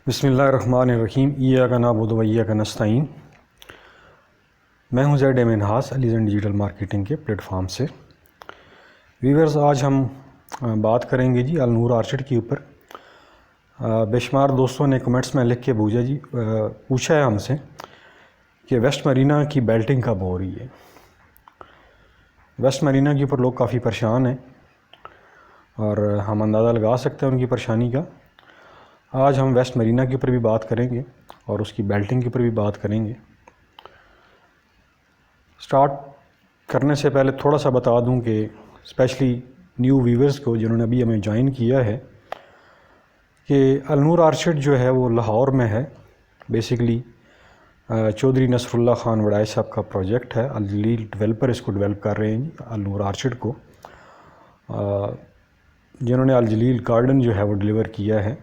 بسم اللہ الرحمن الرحیم ایاک نعبد و ایاک نستعین۔ میں ہوں زید منہاس علیزن ڈیجیٹل مارکیٹنگ کے پلیٹ فارم سے۔ ویورز، آج ہم بات کریں گے النور آرچڈ کے اوپر۔ بے شمار دوستوں نے کمنٹس میں لکھ کے پوچھا ہے ہم سے کہ ویسٹ مرینا کی بیلٹنگ کب ہو رہی ہے۔ ویسٹ مرینا کے اوپر لوگ کافی پریشان ہیں اور ہم اندازہ لگا سکتے ہیں ان کی پریشانی کا۔ آج ہم ویسٹ مرینا کے اوپر بھی بات کریں گے اور اس کی بیلٹنگ کے اوپر بھی بات کریں گے۔ سٹارٹ کرنے سے پہلے تھوڑا سا بتا دوں کہ اسپیشلی نیو ویورز کو جنہوں نے ابھی ہمیں جوائن کیا ہے کہ النور آرچڈ جو ہے وہ لاہور میں ہے۔ بیسکلی چودھری نصر اللہ خان وڈائے صاحب کا پروجیکٹ ہے۔ الجلیل ڈیولپر اس کو ڈیولپ کر رہے ہیں النور آرچڈ کو، جنہوں نے الجلیل گارڈن جو ہے وہ ڈیلیور کیا ہے۔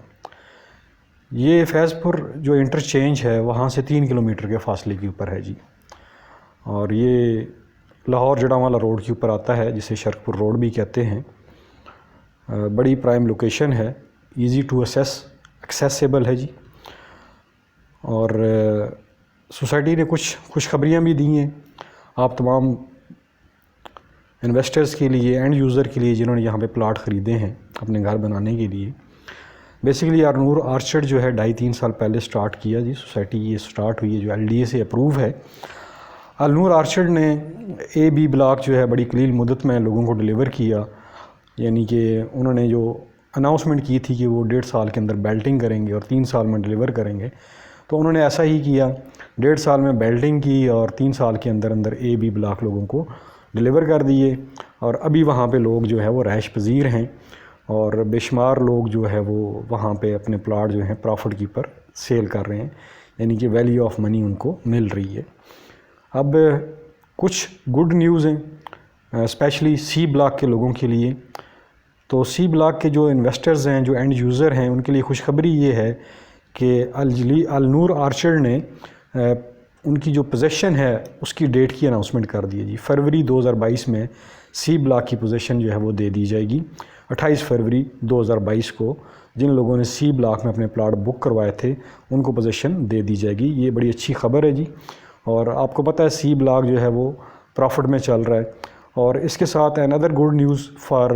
یہ فیض پور جو انٹرچینج ہے وہاں سے 3 کلومیٹر کے فاصلے کے اوپر ہے اور یہ لاہور جڑاوالا روڈ کے اوپر آتا ہے، جسے شرک پور روڈ بھی کہتے ہیں۔ بڑی پرائم لوکیشن ہے، ایزی ٹو ایکسیسیبل ہے اور سوسائٹی نے کچھ خوشخبریاں بھی دی ہیں آپ تمام انویسٹرز کے لیے، اینڈ یوزر کے لیے جنہوں نے یہاں پہ پلاٹ خریدے ہیں اپنے گھر بنانے کے لیے۔ بیسکلی النور آرچڈ جو ہے 2.5-3 سال پہلے سٹارٹ کیا سوسائٹی یہ سٹارٹ ہوئی ہے جو LDA سے اپروو ہے۔ النور آرچڈ نے A-B بلاک جو ہے بڑی قلیل مدت میں لوگوں کو ڈیلیور کیا، یعنی کہ انہوں نے جو اناؤنسمنٹ کی تھی کہ وہ 1.5 سال کے اندر بیلٹنگ کریں گے اور 3 سال میں ڈیلیور کریں گے، تو انہوں نے ایسا ہی کیا۔ 1.5 سال میں بیلٹنگ کی اور 3 سال کے اندر A-B بلاک لوگوں کو ڈیلیور کر دیے، اور ابھی وہاں پہ لوگ جو ہے وہ رہائش پذیر ہیں اور بے شمار لوگ جو ہے وہ وہاں پہ اپنے پلاٹ جو ہیں پرافٹ کی پر سیل کر رہے ہیں، یعنی کہ ویلیو آف منی ان کو مل رہی ہے۔ اب کچھ گڈ نیوز ہیں اسپیشلی C بلاک کے لوگوں کے لیے۔ تو C بلاک کے جو انویسٹرز ہیں، جو اینڈ یوزر ہیں، ان کے لیے خوشخبری یہ ہے کہ النور آرچڈ نے ان کی جو پوزیشن ہے اس کی ڈیٹ کی اناؤنسمنٹ کر دی ہے فروری 2022 میں C بلاک کی پوزیشن جو ہے وہ دے دی جائے گی۔ 28 فروری 2022 کو جن لوگوں نے C بلاک میں اپنے پلاٹ بک کروائے تھے ان کو پوزیشن دے دی جائے گی۔ یہ بڑی اچھی خبر ہے اور آپ کو پتہ ہے C بلاک جو ہے وہ پرافٹ میں چل رہا ہے۔ اور اس کے ساتھ another good news for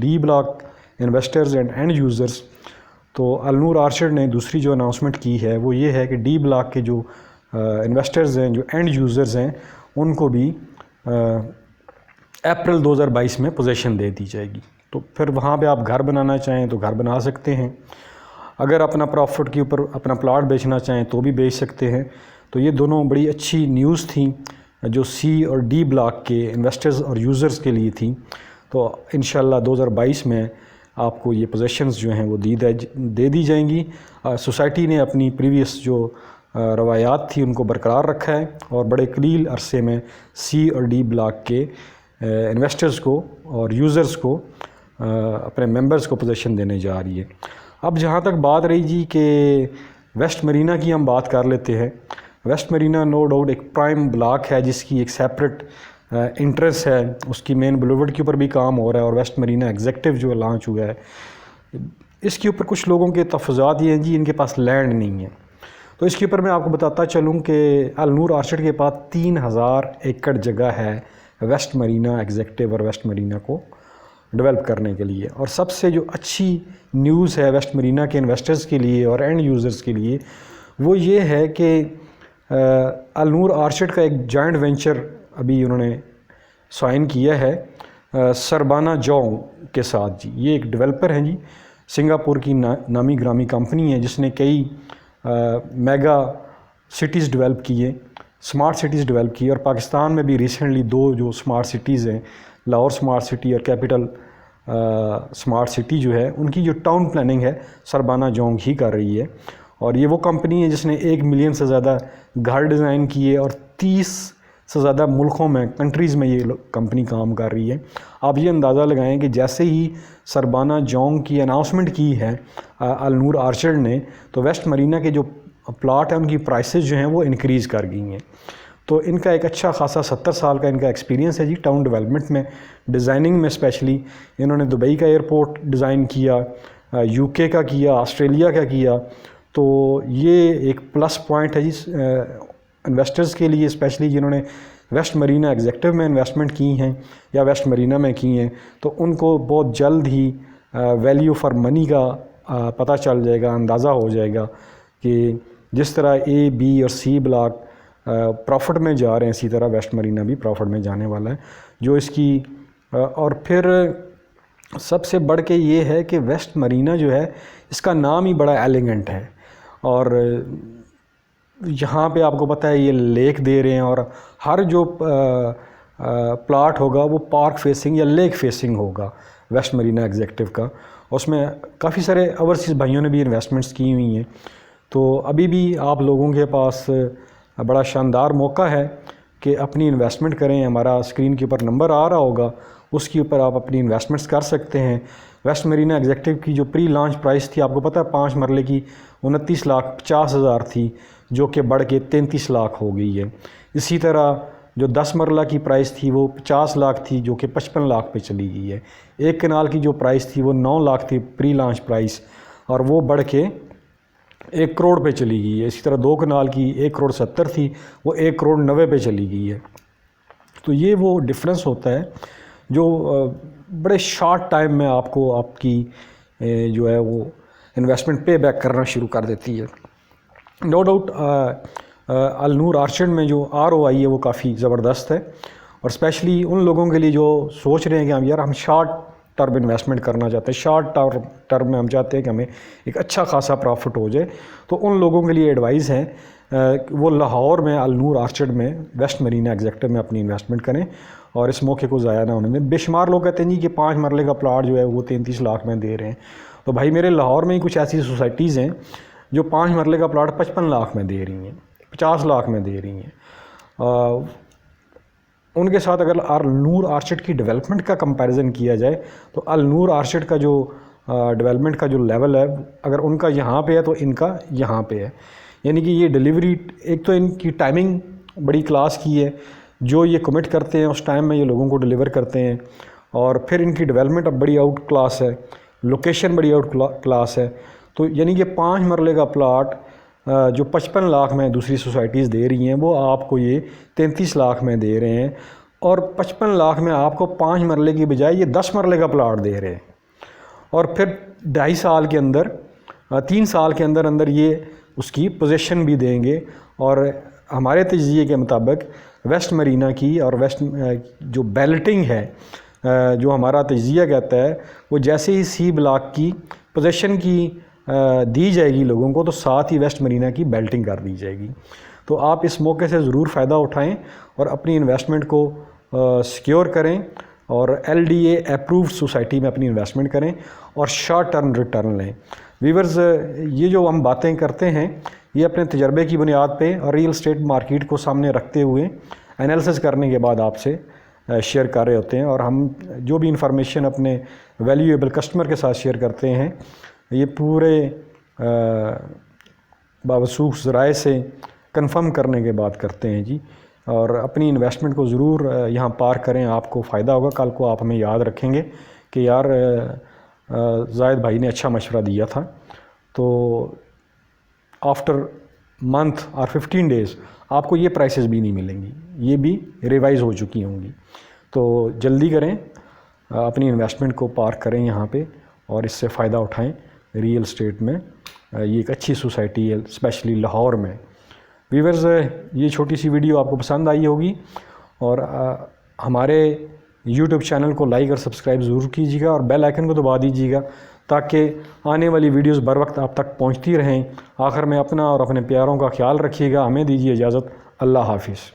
D block investors and and users. تو النور آرچڈ نے دوسری جو اناؤنسمنٹ کی ہے وہ یہ ہے کہ D بلاک کے جو انویسٹرز ہیں، جو اینڈ یوزرز ہیں، ان کو بھی اپریل 2022 میں پوزیشن دے دی جائے گی۔ تو پھر وہاں پہ آپ گھر بنانا چاہیں تو گھر بنا سکتے ہیں، اگر اپنا پرافٹ کے اوپر اپنا پلاٹ بیچنا چاہیں تو بھی بیچ سکتے ہیں۔ تو یہ دونوں بڑی اچھی نیوز تھیں جو C اور D بلاک کے انویسٹرز اور یوزرز کے لیے تھیں۔ تو انشاءاللہ 2022 میں آپ کو یہ پوزیشنز جو ہیں وہ دے دی جائیں گی۔ سوسائٹی نے اپنی پریویس جو روایات تھی ان کو برقرار رکھا ہے اور بڑے قلیل عرصے میں C اور D بلاک کے انویسٹرز کو اور یوزرز کو اپنے ممبرز کو پوزیشن دینے جا رہی ہے۔ اب جہاں تک بات رہی کہ ویسٹ مرینا کی ہم بات کر لیتے ہیں۔ ویسٹ مرینا نو ڈاؤٹ ایک پرائم بلاک ہے جس کی ایک سیپریٹ انٹرسٹ ہے، اس کی مین بلیورڈ کے اوپر بھی کام ہو رہا ہے اور ویسٹ مرینا ایگزیکٹو جو لانچ ہوا ہے اس کے اوپر کچھ لوگوں کے تفضات یہ ہیں ان کے پاس لینڈ نہیں ہے۔ تو اس کے اوپر میں آپ کو بتاتا چلوں کہ النور آرچڈ کے پاس 3000 ایکڑ جگہ ہے ویسٹ مرینا ایگزیکٹو اور ویسٹ مرینا کو ڈیولپ کرنے کے لیے۔ اور سب سے جو اچھی نیوز ہے ویسٹ مرینا کے انویسٹرز کے لیے اور اینڈ یوزرز کے لیے وہ یہ ہے کہ النور آرچڈ کا ایک جوائنٹ وینچر ابھی انہوں نے سائن کیا ہے سربانہ جونگ کے ساتھ۔ یہ ایک ڈیولپر ہیں سنگاپور کی نامی گرامی کمپنی ہے جس نے کئی میگا سٹیز ڈیولپ کیے، اسمارٹ سٹیز ڈیولپ کی، اور پاکستان میں بھی ریسنٹلی 2 جو اسمارٹ سٹیز ہیں، لاہور اسمارٹ سٹی اور کیپٹل اسمارٹ سٹی جو ہے، ان کی جو ٹاؤن پلاننگ ہے سربانہ جونگ ہی کر رہی ہے۔ اور یہ وہ کمپنی ہے جس نے 1 ملین سے زیادہ گھر ڈیزائن کیے اور 30 سے زیادہ ملکوں میں کنٹریز میں یہ کمپنی کام کر رہی ہے۔ آپ یہ اندازہ لگائیں کہ جیسے ہی سربانہ جونگ کی اناؤنسمنٹ کی ہے النور آرچڈ نے، تو ویسٹ مرینا کے جو پلاٹ ہیں ان کی پرائسز جو ہیں وہ انکریز کر گئی ہیں۔ تو ان کا ایک اچھا خاصا 70 سال کا ان کا ایکسپیرینس ہے ٹاؤن ڈیولپمنٹ میں، ڈیزائننگ میں اسپیشلی۔ انہوں نے دبئی کا ایئرپورٹ ڈیزائن کیا، UK کا کیا، آسٹریلیا کا کیا۔ تو یہ ایک پلس پوائنٹ ہے جی انویسٹرز کے لیے، اسپیشلی جنہوں نے ویسٹ مرینا ایگزیکٹو میں انویسٹمنٹ کی ہیں یا ویسٹ مرینا میں کی ہیں، تو ان کو بہت جلد ہی ویلیو فار منی کا پتہ چل جائے گا، اندازہ ہو جائے گا کہ جس طرح اے بی اور سی بلاک پروفٹ میں جا رہے ہیں، اسی طرح ویسٹ مرینا بھی پروفٹ میں جانے والا ہے جو اس کی اور پھر سب سے بڑھ کے یہ ہے کہ ویسٹ مرینا جو ہے اس کا نام ہی بڑا ایلیگنٹ ہے، اور یہاں پہ آپ کو پتہ ہے یہ لیک دے رہے ہیں، اور ہر جو پلاٹ ہوگا وہ پارک فیسنگ یا لیک فیسنگ ہوگا ویسٹ مرینا ایگزیکٹو کا. اس میں کافی سارے اوورسیز بھائیوں نے بھی انویسٹمنٹس کی ہوئی ہیں. تو ابھی بھی آپ لوگوں کے پاس بڑا شاندار موقع ہے کہ اپنی انویسٹمنٹ کریں. ہمارا اسکرین کے اوپر نمبر آ رہا ہوگا، اس کے اوپر آپ اپنی انویسٹمنٹس کر سکتے ہیں. ویسٹ مرینا ایگزیکٹو کی جو پری لانچ پرائس تھی آپ کو پتہ ہے 5 مرلے کی 29,50,000 تھی، جو کہ بڑھ کے 33 لاکھ ہو گئی ہے. اسی طرح جو 10 مرلہ کی پرائس تھی وہ 50 لاکھ تھی، جو کہ 55 لاکھ پہ چلی گئی ہے. 1 کنال کی جو پرائس تھی وہ 9 لاکھ تھی پری لانچ پرائس، اور وہ بڑھ کے 1 کروڑ پہ چلی گئی ہے. اسی طرح 2 کنال کی 1 کروڑ 70 تھی، وہ 1 کروڑ 90 پہ چلی گئی ہے. تو یہ وہ ڈفرینس ہوتا ہے جو بڑے شارٹ ٹائم میں آپ کو آپ کی جو ہے وہ انویسٹمنٹ پے بیک کرنا شروع کر دیتی ہے. نو ڈاؤٹ النور آرچرڈ میں جو ROI ہے وہ کافی زبردست ہے، اور اسپیشلی ان لوگوں کے لیے جو سوچ رہے ہیں کہ ہم شارٹ ٹرم انویسٹمنٹ کرنا چاہتے ہیں، شارٹ ٹرم میں ہم چاہتے ہیں کہ ہمیں ایک اچھا خاصا پروفٹ ہو جائے. تو ان لوگوں کے لیے ایڈوائز ہے وہ لاہور میں النور آرچرڈ میں ویسٹ مرینا ایگزیکٹو میں اپنی انویسٹمنٹ کریں، اور اس موقع کو ضائع نہ ہونے دیں. بے شمار لوگ کہتے ہیں جی کہ 5 مرلے کا پلاٹ جو ہے وہ 33 لاکھ میں دے رہے ہیں. تو بھائی میرے لاہور میں ہی کچھ ایسی سوسائٹیز ہیں جو 5 مرلے کا پلاٹ 55 لاکھ میں دے رہی ہیں، 50 لاکھ میں دے رہی ہیں. ان کے ساتھ اگر النور آرچرڈ کی ڈیولپمنٹ کا کمپیریزن کیا جائے تو النور آرچرڈ کا جو ڈیولپمنٹ کا جو لیول ہے اگر ان کا یہاں پہ ہے تو ان کا یہاں پہ ہے. یعنی کہ یہ ڈیلیوری، ایک تو ان کی ٹائمنگ بڑی کلاس کی ہے، جو یہ کمٹ کرتے ہیں اس ٹائم میں یہ لوگوں کو ڈیلیور کرتے ہیں، اور پھر ان کی ڈیولپمنٹ اب بڑی آؤٹ کلاس ہے، لوکیشن بڑی آؤٹ کلاس ہے. تو یعنی کہ 5 مرلے کا پلاٹ جو 55 لاکھ میں دوسری سوسائٹیز دے رہی ہیں وہ آپ کو یہ 33 لاکھ میں دے رہے ہیں، اور 55 لاکھ میں آپ کو 5 مرلے کی بجائے یہ 10 مرلے کا پلاٹ دے رہے ہیں. اور پھر 2.5 سال کے اندر 3 سال کے اندر اندر یہ اس کی پوزیشن بھی دیں گے. اور ہمارے تجزیے کے مطابق ویسٹ مرینا کی اور ویسٹ جو بیلٹنگ ہے، جو ہمارا تجزیہ کہتا ہے، وہ جیسے ہی سی بلاک کی پوزیشن کی دی جائے گی لوگوں کو، تو ساتھ ہی ویسٹ مرینا کی بیلٹنگ کر دی جائے گی. تو آپ اس موقع سے ضرور فائدہ اٹھائیں اور اپنی انویسٹمنٹ کو سیکیور کریں، اور LDA اپرووڈ سوسائٹی میں اپنی انویسٹمنٹ کریں اور شارٹ ٹرم ریٹرن لیں. ویورز، یہ جو ہم باتیں کرتے ہیں یہ اپنے تجربے کی بنیاد پہ اور ریئل اسٹیٹ مارکیٹ کو سامنے رکھتے ہوئے انالیسس کرنے کے بعد آپ سے شیئر کر رہے ہوتے ہیں. اور ہم جو بھی انفارمیشن اپنے ویلیویبل کسٹمر کے ساتھ شیئر کرتے ہیں یہ پورے باوثوق ذرائع سے کنفرم کرنے کے بعد کرتے ہیں جی. اور اپنی انویسٹمنٹ کو ضرور یہاں پارک کریں، آپ کو فائدہ ہوگا. کل کو آپ ہمیں یاد رکھیں گے کہ یار زاہد بھائی نے اچھا مشورہ دیا تھا. تو آفٹر منتھ اور 15 ڈیز آپ کو یہ پرائسز بھی نہیں ملیں گی، یہ بھی ریوائز ہو چکی ہوں گی. تو جلدی کریں، اپنی انویسٹمنٹ کو پارک کریں یہاں پہ اور اس سے فائدہ اٹھائیں. ریئل اسٹیٹ میں یہ ایک اچھی سوسائٹی ہے، اسپیشلی لاہور میں. ویورز، یہ چھوٹی سی ویڈیو آپ کو پسند آئی ہوگی، اور ہمارے YouTube چینل کو لائک اور سبسکرائب ضرور کیجیے گا، اور بیل آئیکن کو دبا دیجیے گا تاکہ آنے والی ویڈیوز بر وقت آپ تک پہنچتی رہیں. آخر میں اپنا اور اپنے پیاروں کا خیال رکھیے گا. ہمیں دیجیے اجازت. اللہ حافظ.